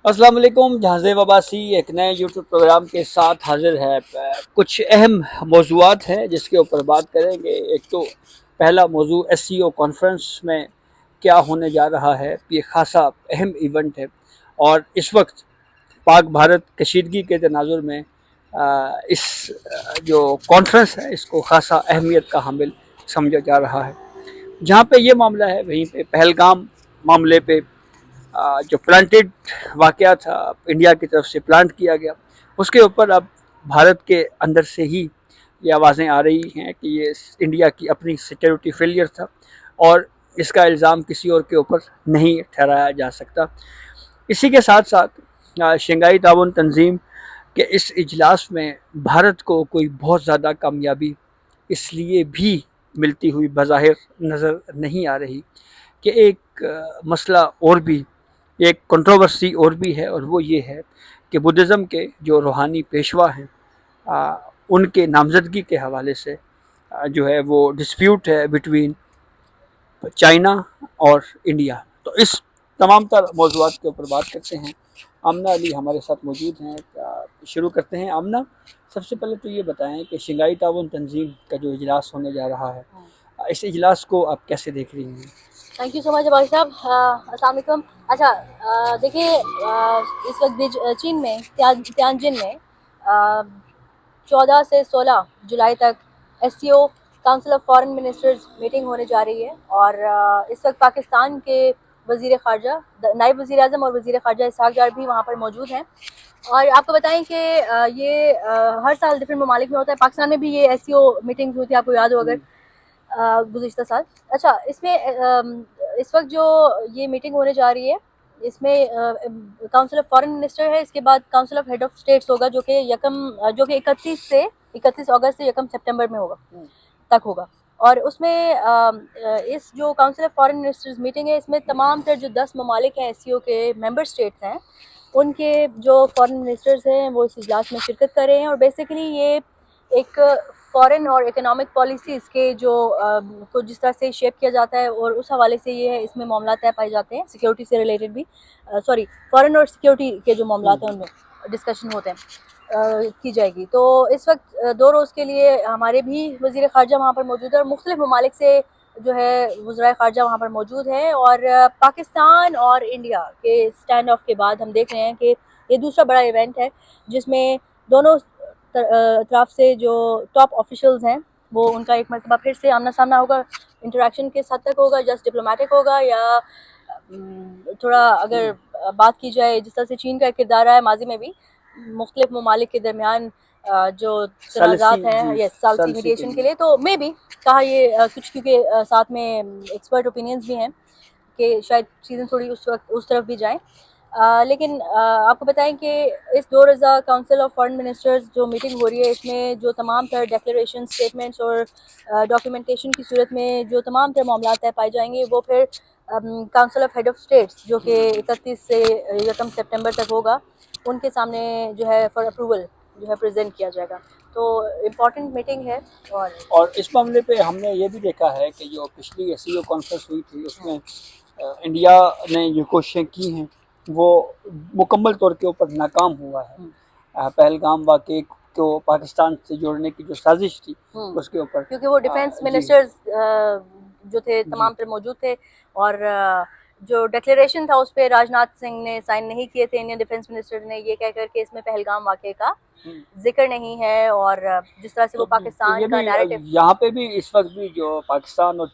السلام علیکم. جہاز وباسی ایک نئے یوٹیوب پروگرام کے ساتھ حاضر ہے. کچھ اہم موضوعات ہیں جس کے اوپر بات کریں گے. ایک تو پہلا موضوع ایس سی او کانفرنس میں کیا ہونے جا رہا ہے. یہ خاصا اہم ایونٹ ہے اور اس وقت پاک بھارت کشیدگی کے تناظر میں اس جو کانفرنس ہے اس کو خاصا اہمیت کا حامل سمجھا جا رہا ہے. جہاں پہ یہ معاملہ ہے وہیں پہ پہلگام معاملے پہ جو پلانٹیڈ واقعہ تھا انڈیا کی طرف سے پلانٹ کیا گیا، اس کے اوپر اب بھارت کے اندر سے ہی یہ آوازیں آ رہی ہیں کہ یہ انڈیا کی اپنی سیکیورٹی فیلئر تھا اور اس کا الزام کسی اور کے اوپر نہیں ٹھہرایا جا سکتا. اسی کے ساتھ ساتھ شنگھائی تعاون تنظیم کے اس اجلاس میں بھارت کو کوئی بہت زیادہ کامیابی اس لیے بھی ملتی ہوئی بظاہر نظر نہیں آ رہی کہ ایک مسئلہ اور بھی، ایک کنٹروورسی اور بھی ہے، اور وہ یہ ہے کہ بدھزم کے جو روحانی پیشوا ہیں ان کے نامزدگی کے حوالے سے جو ہے وہ ڈسپیوٹ ہے بٹوین چائنا اور انڈیا. تو اس تمام تر موضوعات کے اوپر بات کرتے ہیں. آمنہ علی ہمارے ساتھ موجود ہیں. شروع کرتے ہیں. آمنہ، سب سے پہلے تو یہ بتائیں کہ شنگھائی تعاون تنظیم کا جو اجلاس ہونے جا رہا ہے، اس اجلاس کو آپ کیسے دیکھ رہی ہیں؟ تھینک یو سو مچ عباس صاحب. السلام علیکم. اچھا، دیکھیے، اس وقت بھی چین میں تیانجن میں 14 سے 16 جولائی تک S C O council of foreign ministers meeting ہونے جا رہی ہے، اور اس وقت پاکستان کے وزیر خارجہ، نائب وزیر اعظم اور وزیر خارجہ اسحاق ڈار بھی وہاں پر موجود ہیں. اور آپ کو بتائیں کہ یہ ہر سال ڈفرینٹ ممالک میں ہوتا ہے. پاکستان میں بھی یہ ایس سی او میٹنگ ہوئی تھی، آپ کو یاد ہو اگر، گزشتہ سال. اچھا، اس میں اس وقت جو یہ میٹنگ ہونے جا رہی ہے، اس میں کاؤنسل آف فارن منسٹر ہے، اس کے بعد council of head of states ہوگا جو کہ 31 اگست سے 1 سپٹمبر میں ہوگا تک ہوگا. اور اس میں اس جو council of foreign ministers meeting ہے، اس میں تمام تر جو 10 ممالک ہیں ایس سی او کے ممبر اسٹیٹس ہیں، ان کے جو فارن منسٹرز ہیں وہ اس اجلاس میں شرکت کر رہے ہیں. اور بیسیکلی یہ ایک فارن اور اکنامک پالیسیز کے جو کو جس طرح سے شیپ کیا جاتا ہے، اور اس حوالے سے یہ ہے، اس میں معاملات طے پائے جاتے ہیں سیکیورٹی سے ریلیٹڈ بھی، فارن اور سیکیورٹی کے جو معاملات ہیں ان میں ڈسکشن ہوتے ہیں کی جائے گی. تو اس وقت 2 روز کے لیے ہمارے بھی وزیر خارجہ وہاں پر موجود ہے، اور مختلف ممالک سے جو ہے وزرائے خارجہ وہاں پر موجود ہیں. اور پاکستان اور انڈیا کے اسٹینڈ آف کے بعد ہم دیکھ رہے ہیں کہ یہ دوسرا بڑا ایونٹ ہے جس میں دونوں اطراف سے جو ٹاپ آفیشلز ہیں وہ ان کا ایک مرتبہ پھر سے آمنا سامنا ہوگا. انٹریکشن کس حد تک ہوگا؟ جسٹ ڈپلومیٹک ہوگا یا تھوڑا اگر بات کی جائے جس طرح سے چین کا کردار رہا ہے ماضی میں بھی مختلف ممالک کے درمیان جو تنازعات ہیں، یس، ثالثی میڈیشن کے لیے، تو میں بھی کہا یہ کچھ، کیونکہ ساتھ میں ایکسپرٹ اوپینینز بھی ہیں کہ شاید چیزیں تھوڑی اس وقت اس طرف بھی جائیں. لیکن آپ کو بتائیں کہ اس 2 روزہ کاؤنسل آف فارن منسٹرز جو میٹنگ ہو رہی ہے، اس میں جو تمام تر ڈیکلیریشن، اسٹیٹمنٹس اور ڈاکیومنٹیشن کی صورت میں جو تمام تر معاملات طے پائے جائیں گے، وہ پھر council of head of states جو کہ 31 سے 1 سپٹمبر تک ہوگا، ان کے سامنے جو ہے فار اپروول جو ہے پریزنٹ کیا جائے گا. تو امپورٹنٹ میٹنگ ہے. اور اس معاملے پہ ہم نے یہ بھی دیکھا ہے کہ جو پچھلی ایس سی او کانفرنس ہوئی تھی اس میں انڈیا نے جو کوششیں کی ہیں وہ مکمل طور کے اوپر ناکام ہوا ہے. پہلگام واقعے کو پاکستان سے جوڑنے کی جو سازش تھی اس کے اوپر، کیونکہ وہ ڈیفینس منسٹرز جو تھے تمام تر موجود تھے، اور جو ڈکلیریشن تھا اس پہ راجناتھ سنگھ نے سائن نہیں کیے تھے، انڈین ڈیفینس منسٹر نے، یہ کہہ کر کے اس میں پہلگام واقعے کا ذکر نہیں ہے. اور جس طرح سے وہ پاکستان کا نیریٹو، یہاں پہ بھی اس وقت بھی جو پاکستان اور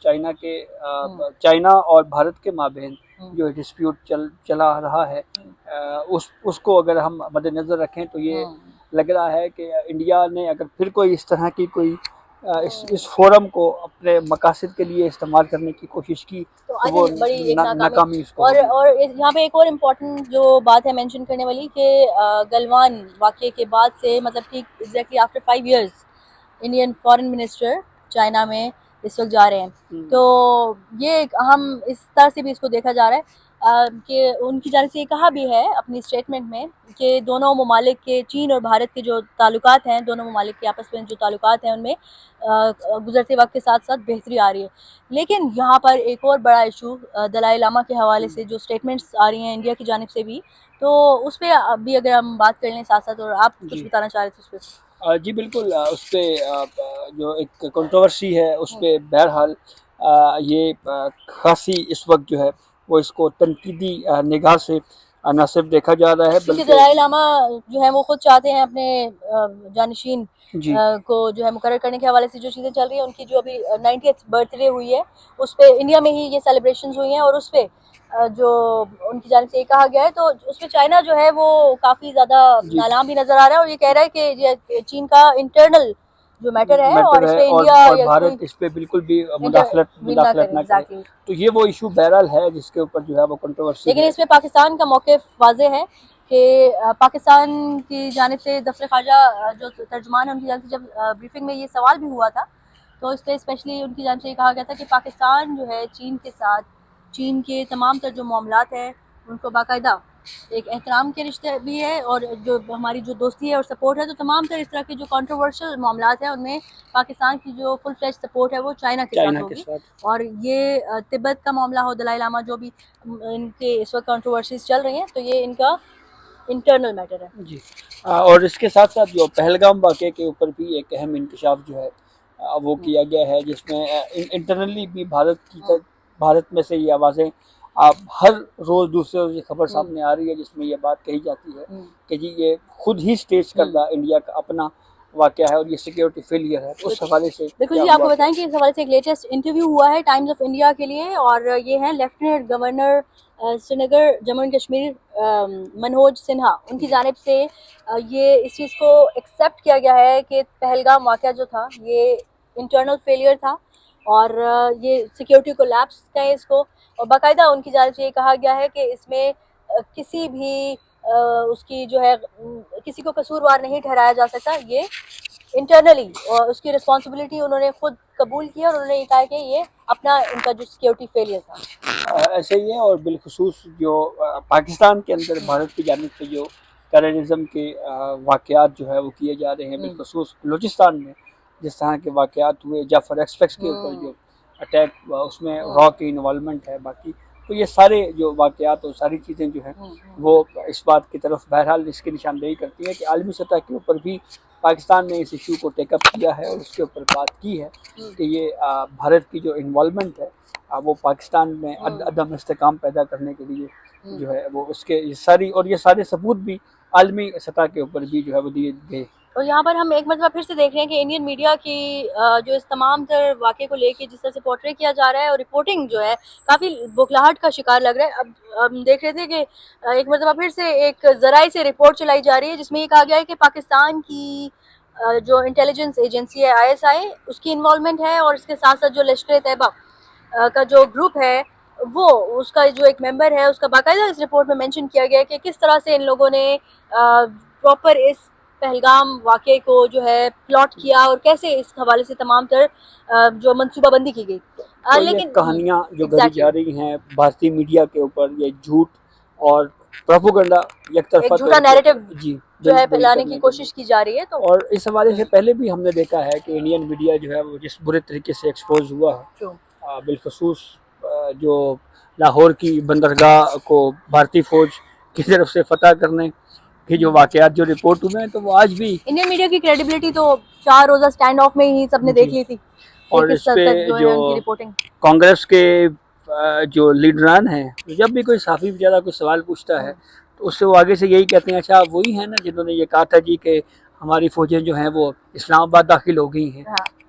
چائنا اور بھارت کے مابین جو ڈسپیوٹ چلا رہا ہے، اس کو اگر ہم مد نظر رکھیں تو یہ لگ رہا ہے کہ انڈیا نے اگر پھر کوئی اس طرح کی کوئی اس فورم کو اپنے مقاصد کے لیے استعمال کرنے کی کوشش کی تو وہ بڑی ایک ناکامی اس کو اور ہوگی. اور یہاں پہ ایک اور امپورٹنٹ جو بات ہے مینشن کرنے والی کہ گلوان واقعے کے بعد سے، مطلب کہ exactly after 5 years Indian foreign minister China میں اس وقت جا رہے ہیں. تو یہ ایک اہم اس طرح سے بھی اس کو دیکھا جا رہا ہے. کہ ان کی جانب سے یہ کہا بھی ہے اپنی اسٹیٹمنٹ میں کہ دونوں ممالک کے، چین اور بھارت کے جو تعلقات ہیں، دونوں ممالک کے آپس میں جو تعلقات ہیں ان میں گزرتے وقت کے ساتھ ساتھ بہتری آ رہی ہے. لیکن یہاں پر ایک اور بڑا ایشو دلائی لاما کے حوالے سے جو اسٹیٹمنٹس آ رہی ہیں انڈیا کی جانب سے بھی، تو اس پہ بھی اگر ہم بات کر لیں ساتھ ساتھ، اور آپ کچھ بتانا چاہ رہے تھے اس پہ. جی بالکل، اس پہ جو ایک کنٹروورسی ہے اس پہ بہرحال یہ خاصی اس وقت جو ہے وہ اس کو تنقیدی نگاہ سے نہ صرف دیکھا جا رہا ہے کیونکہ بلکہ دلائی لاما جو ہے وہ خود چاہتے ہیں اپنے جانشین جی کو جو ہے مقرر کرنے کے حوالے سے جو چیزیں چل رہی ہیں، ان کی جو ابھی 90th برتھ ڈے ہوئی ہے اس پہ انڈیا میں ہی یہ سیلیبریشنز ہوئی ہیں، اور اس پہ جو ان کی جانب سے یہ کہا گیا ہے، تو اس پہ چائنا جو ہے وہ کافی زیادہ جی نالاں بھی نظر آ رہا ہے، اور یہ کہہ رہا ہے کہ یہ چین کا انٹرنل جو میٹر ہے، اور میٹر اس ہے، پہ انڈیا اور یا کوئی بھارت اس پہ بالکل بھی انٹروین نہ مداخلت کرے. نہ کرے. ایگزیکٹلی. تو یہ وہ ایشو بہرحال ہے جس کے اوپر جو ہے وہ کنٹروورسی لیکن ہے. اس میں پاکستان کا موقف واضح ہے کہ پاکستان کی جانب سے دفتر خارجہ جو ترجمان ہے ان کی جانب سے جب بریفنگ میں یہ سوال بھی ہوا تھا، تو اس پہ اسپیشلی ان کی جانب سے یہ کہا گیا تھا کہ پاکستان جو ہے چین کے ساتھ، چین کے تمام تر جو معاملات ہیں ان کو باقاعدہ ایک احترام کے رشتے بھی ہے، اور جو ہماری جو دوستی ہے اور سپورٹ ہے، تو تمام تر اس طرح کے جو کنٹروورشل معاملات ہیں ان میں پاکستان کی جو فل فلیج سپورٹ ہے وہ چائنا کے ساتھ ہوگی. اور یہ تبت کا معاملہ ہو، دلائی لاما جو بھی ان کے اس وقت کنٹروورسیز چل رہی ہیں، تو یہ ان کا انٹرنل میٹر ہے. جی اور اس کے ساتھ ساتھ جو پہلگام واقعے کے اوپر بھی ایک اہم انکشاف جو ہے وہ کیا گیا ہے، جس میں انٹرنلی بھی بھارت میں سے یہ آوازیں ہر روز دوسرے روز یہ خبر سامنے آ رہی ہے، جس میں یہ بات کہی جاتی ہے کہ جی یہ خود ہی سٹیج کردہ انڈیا کا اپنا واقعہ ہے اور یہ سیکیورٹی فیلئر ہے. اس حوالے سے بالکل جی، آپ کو بتائیں کہ اس حوالے سے ایک لیٹسٹ انٹرویو ہوا ہے ٹائمز آف انڈیا کے لیے، اور یہ ہیں lieutenant governor Srinagar Jammu and Kashmir Manoj Sinha. ان کی جانب سے یہ اس چیز کو ایکسیپٹ کیا گیا ہے کہ پہلگام واقعہ جو تھا یہ انٹرنل فیلئر تھا، اور یہ سیکیورٹی کو لیپس کہیں اس کو، اور باقاعدہ ان کی جانب سے یہ کہا گیا ہے کہ اس میں کسی بھی اس کی جو ہے کسی کو قصوروار نہیں ٹھہرایا جا سکتا. یہ انٹرنلی اور اس کی رسپانسبلٹی انہوں نے خود قبول کی، اور انہوں نے یہ کہا کہ یہ اپنا ان کا جو سیکیورٹی فیلئر تھا. ایسے ہی ہے. اور بالخصوص جو پاکستان کے اندر بھارت کی جانب سے جو ٹیررزم کے واقعات جو ہے وہ کیے جا رہے ہیں، بالخصوص بلوچستان میں جس طرح کے واقعات ہوئے، جعفر ایکسپریس کے اوپر جو اٹیک ہوا اس میں را کی انوالومنٹ ہے. باقی تو یہ سارے جو واقعات اور ساری چیزیں جو ہیں وہ اس بات کی طرف بہرحال اس کی نشاندہی کرتی ہے کہ عالمی سطح کے اوپر بھی پاکستان نے اس ایشو کو ٹیک اپ کیا ہے اور اس کے اوپر بات کی ہے کہ یہ بھارت کی جو انوالومنٹ ہے وہ پاکستان میں عدم استحکام پیدا کرنے کے لیے جو ہے وہ اس کے یہ سارے ثبوت بھی عالمی سطح کے اوپر بھی جو ہے وہ دیے گئے. اور یہاں پر ہم ایک مرتبہ پھر سے دیکھ رہے ہیں کہ انڈین میڈیا کی جو اس تمام تر واقعے کو لے کے جس طرح سے پورٹری کیا جا رہا ہے، اور رپورٹنگ جو ہے کافی بوکھلاہٹ کا شکار لگ رہا ہے. اب ہم دیکھ رہے تھے کہ ایک مرتبہ پھر سے ایک ذرائع سے رپورٹ چلائی جا رہی ہے جس میں یہ کہا گیا ہے کہ پاکستان کی جو انٹیلیجنس ایجنسی ہے ISI اس کی انوالومنٹ ہے، اور اس کے ساتھ ساتھ جو لشکر طیبہ کا جو گروپ ہے وہ اس کا جو ایک ممبر ہے اس کا باقاعدہ اس رپورٹ میں مینشن کیا گیا ہے کہ کس طرح سے ان لوگوں نے پراپر اس پہلگام واقعے کو جو ہے پلاٹ کیا، اور کیسے اس حوالے سے تمام تر جو منصوبہ بندی کی گئی. تو یہ لیکن کہانیاں جو گڑھی جا رہی ہیں بھارتی میڈیا کے اوپر، یہ جھوٹ اور پروپیگنڈا یک طرفہ ایک جھوٹا نیریٹو جی جو ہے پھیلانے کی کوشش کی جا رہی ہے. تو اور اس حوالے سے پہلے بھی ہم نے دیکھا ہے کہ انڈین میڈیا جو ہے وہ جس برے طریقے سے ایکسپوز ہوا ہے، بالخصوص جو لاہور کی بندرگاہ کو بھارتی فوج کی طرف سے فتح کرنے کے جو واقعات جو رپورٹ ہوئے ہیں، تو وہ آج بھی انڈین میڈیا کی کریڈیبلٹی تو 4 روزہ سٹینڈ آف میں ہی سب نے دیکھ لی تھی. اور اس پہ جو کانگریس کے جو لیڈران ہیں، جب بھی کوئی صحافی بیچارہ کوئی سوال پوچھتا ہے تو اس سے وہ آگے سے یہی کہتے ہیں اچھا وہی ہیں نا جنہوں نے یہ کہا تھا جی کہ ہماری فوجیں جو ہیں وہ اسلام آباد داخل ہو گئی ہیں.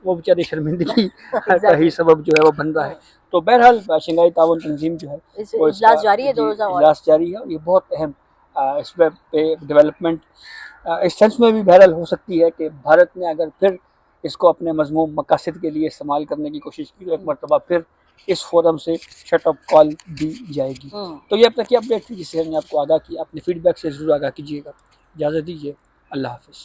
وہ بیچارے شرمندگی کا ہی سبب جو ہے وہ بن رہا ہے. تو بہرحال شنگھائی تعاون تنظیم جو ہے وہ اجلاس جاری ہے، 2 روزہ اجلاس جاری ہے، اور یہ بہت اہم اس پہ ڈیولپمنٹ اس سینس میں بھی بہرحال ہو سکتی ہے کہ بھارت نے اگر پھر اس کو اپنے مضمون مقاصد کے لیے استعمال کرنے کی کوشش کی تو ایک مرتبہ پھر اس فورم سے شٹ اپ کال دی جائے گی. تو یہ اب تک کی اپڈیٹ تھی جس سے ہم نے آپ کو آگاہ کیا. اپنے فیڈ بیک سے ضرور آگاہ کیجیے گا. اجازت دیجیے. اللہ حافظ.